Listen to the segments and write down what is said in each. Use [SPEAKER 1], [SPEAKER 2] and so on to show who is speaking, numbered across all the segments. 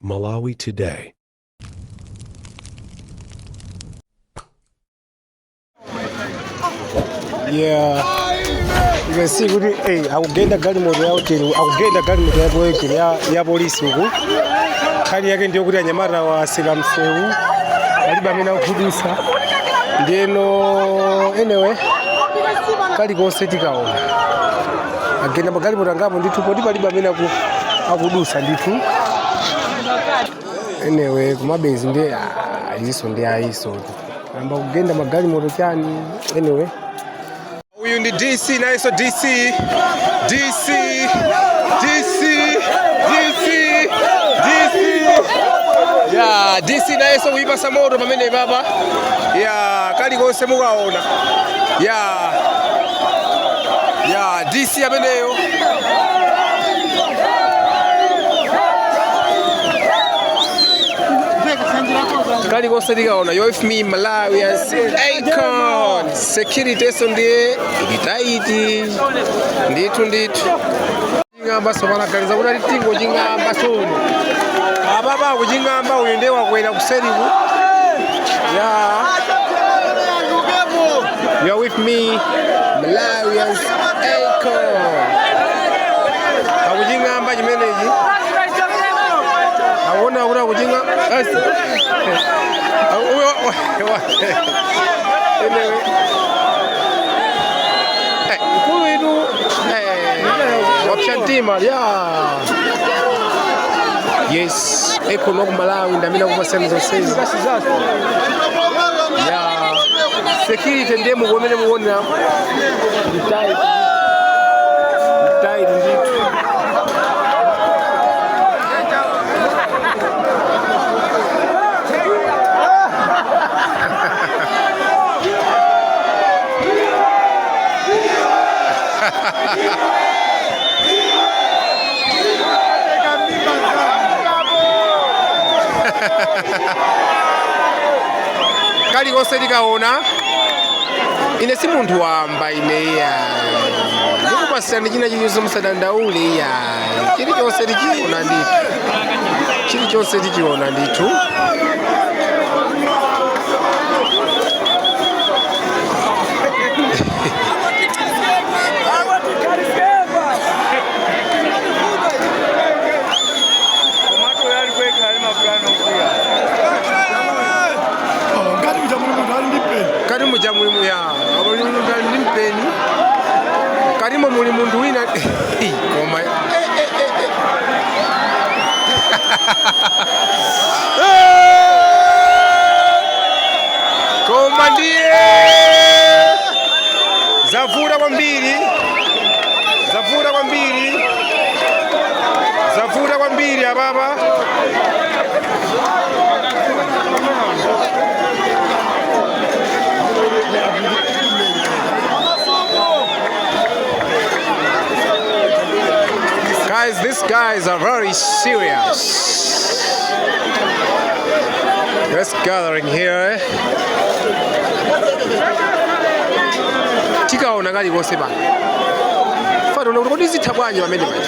[SPEAKER 1] Malawi Today.
[SPEAKER 2] Yeah, you can see good. Hey, I will get the gun motor out here. I will get the gun motor out here. Ya polisi huko. Hali yake ndio kuti anyamata wa Sikamsewu. Aliba mina kudusa. Ndeno anyway. Kali konse tikaona. Agenda magali motor ngapo nditu poti paliba mina akudusa nditu. Anyway, kumabezi ndiye iso ndiye iso. Amba kugenda magali motor cyane. Anyway. Uyu ndi DC naiso DC ya DC naiso kuipasa moto pamene baba ya kali konse mukaona ya DC ameneyo kali konse tikaona. You're with me, Malawians Icon. Security ndiye ilitaiti nditu ngamba somana kaliza kuti tingo chingamba sono ababa kuchingamba uyu ndiye wakwera kuseriku You're with me, Malawians Icon. Akuchingamba chimenechi aona ura kuchinga mkulu itu wapshantima yes eko noku Malawi ndamina kupasani zonsezi security ndiye mukomene muona ditaiti nditu kali konse tikaona ine si munthu wamba ineya ndikupasirani china chilichonse musadandaule ya chilichonse tichiona ndithu Karimu jamulimu ya amulimu ndimpeni Karimu mulimu nduina koma koma ndiye zavura kwa mbili ababa Guys, these guys are very serious. Let's gathering here. Tikaona kali konse bana. Fano ngoti zithabwanye pamene bana.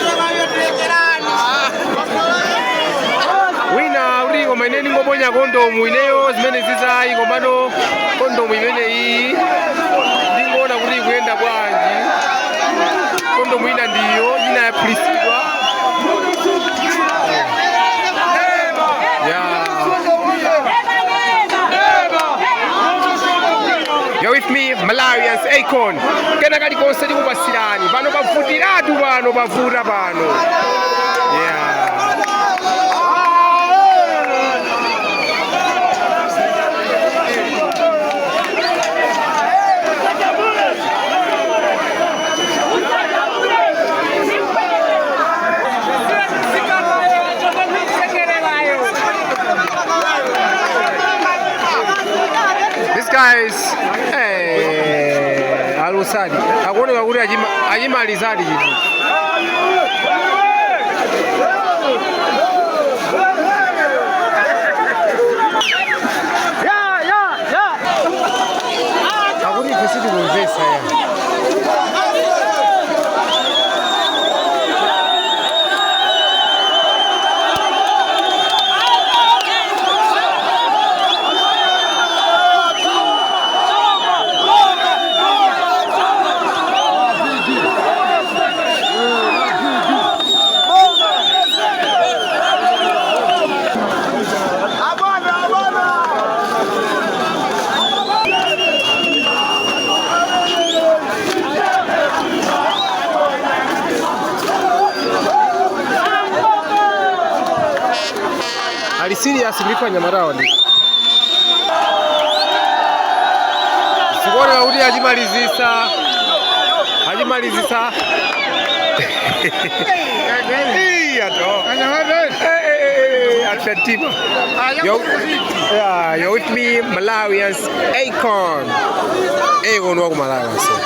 [SPEAKER 2] Wina uri koma ineni ngoponya kondomu ineyo zimene zizayi komano kondomu imene iyi ndingoona kuti ikuyenda bwanji. Kondomu ina ndiyo inayaplisidwa. You're with me, Malawians Icon. Kena kali konse tikupasirani. Bano bavutiratu bano bavura bano. These guys, alusadi. Akuona kuti ajimalizadi chitu. Akuti kusiti kumvesa ya. ali serious ndipo nyamarao ndi Sikora uli ajimalizisa You're with me, Malawians, Akon. Akon wako Malawi.